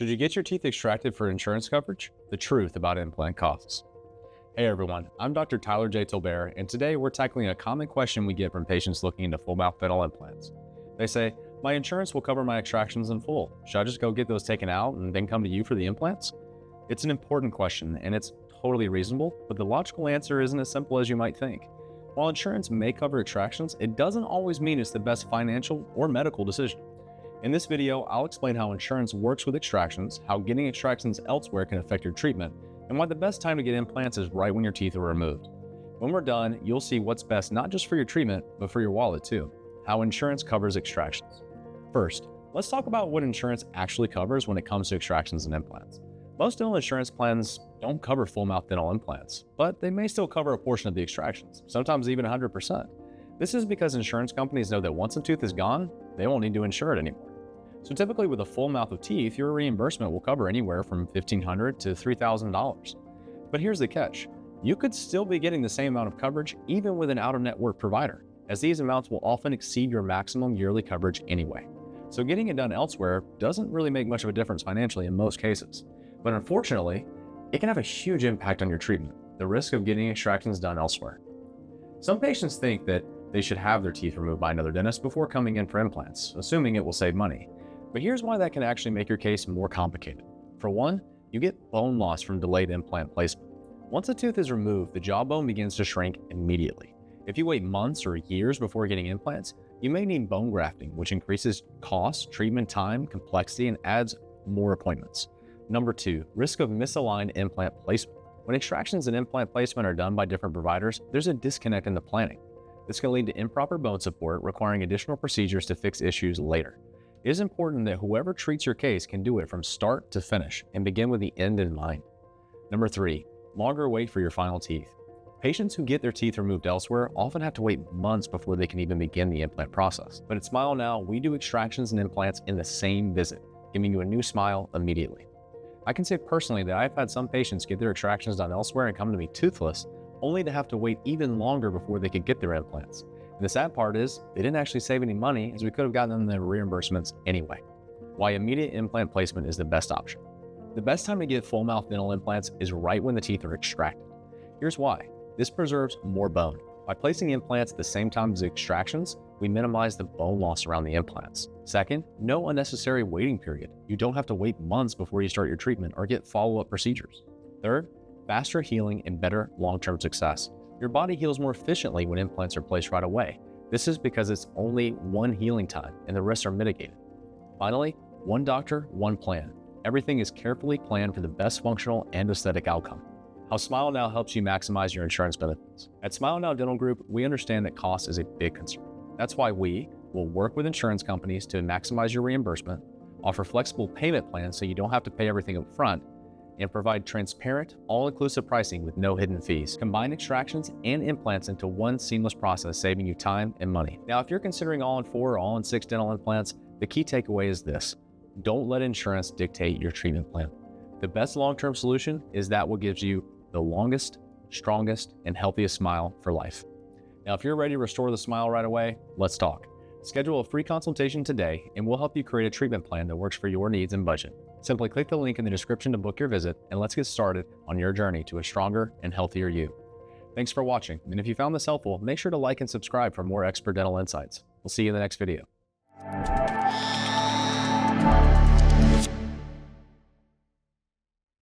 Should you get your teeth extracted for insurance coverage? The truth about implant costs. Hey everyone, I'm Dr. Tyler J. Tolbert, and today we're tackling a common question we get from patients looking into full mouth dental implants. They say, my insurance will cover my extractions in full. Should I just go get those taken out and then come to you for the implants? It's an important question, and it's totally reasonable, but the logical answer isn't as simple as you might think. While insurance may cover extractions, it doesn't always mean it's the best financial or medical decision. In this video, I'll explain how insurance works with extractions, how getting extractions elsewhere can affect your treatment, and why the best time to get implants is right when your teeth are removed. When we're done, you'll see what's best not just for your treatment, but for your wallet too, how insurance covers extractions. First, let's talk about what insurance actually covers when it comes to extractions and implants. Most dental insurance plans don't cover full mouth dental implants, but they may still cover a portion of the extractions, sometimes even 100%. This is because insurance companies know that once a tooth is gone, they won't need to insure it anymore. So typically with a full mouth of teeth, your reimbursement will cover anywhere from $1,500 to $3,000. But here's the catch. You could still be getting the same amount of coverage even with an out-of-network provider, as these amounts will often exceed your maximum yearly coverage anyway. So getting it done elsewhere doesn't really make much of a difference financially in most cases. But unfortunately, it can have a huge impact on your treatment, the risk of getting extractions done elsewhere. Some patients think that they should have their teeth removed by another dentist before coming in for implants, assuming it will save money. But here's why that can actually make your case more complicated. For one, you get bone loss from delayed implant placement. Once a tooth is removed, the jawbone begins to shrink immediately. If you wait months or years before getting implants, you may need bone grafting, which increases costs, treatment time, complexity, and adds more appointments. Number two, risk of misaligned implant placement. When extractions and implant placement are done by different providers, there's a disconnect in the planning. This can lead to improper bone support, requiring additional procedures to fix issues later. It is important that whoever treats your case can do it from start to finish and begin with the end in mind. Number three, longer wait for your final teeth. Patients who get their teeth removed elsewhere often have to wait months before they can even begin the implant process. But at Smile Now, we do extractions and implants in the same visit, giving you a new smile immediately. I can say personally that I've had some patients get their extractions done elsewhere and come to me toothless, only to have to wait even longer before they could get their implants. And the sad part is, they didn't actually save any money, as we could have gotten them their reimbursements anyway. Why immediate implant placement is the best option. The best time to get full mouth dental implants is right when the teeth are extracted. Here's why. This preserves more bone. By placing implants at the same time as extractions, we minimize the bone loss around the implants. Second, no unnecessary waiting period. You don't have to wait months before you start your treatment or get follow-up procedures. Third, faster healing and better long-term success. Your body heals more efficiently when implants are placed right away. This is because it's only one healing time and the risks are mitigated. Finally, one doctor, one plan. Everything is carefully planned for the best functional and aesthetic outcome. How Smile Now helps you maximize your insurance benefits. At Smile Now Dental Group, we understand that cost is a big concern. That's why we will work with insurance companies to maximize your reimbursement, offer flexible payment plans so you don't have to pay everything up front, and provide transparent, all-inclusive pricing with no hidden fees. Combine extractions and implants into one seamless process, saving you time and money. Now, if you're considering all-in-4 or all-in-6 dental implants, the key takeaway is this: don't let insurance dictate your treatment plan. The best long-term solution is that what gives you the longest, strongest, and healthiest smile for life. Now, if you're ready to restore the smile right away, let's talk. Schedule a free consultation today, and we'll help you create a treatment plan that works for your needs and budget. Simply click the link in the description to book your visit, and let's get started on your journey to a stronger and healthier you. Thanks for watching, and if you found this helpful, make sure to like and subscribe for more expert dental insights. We'll see you in the next video.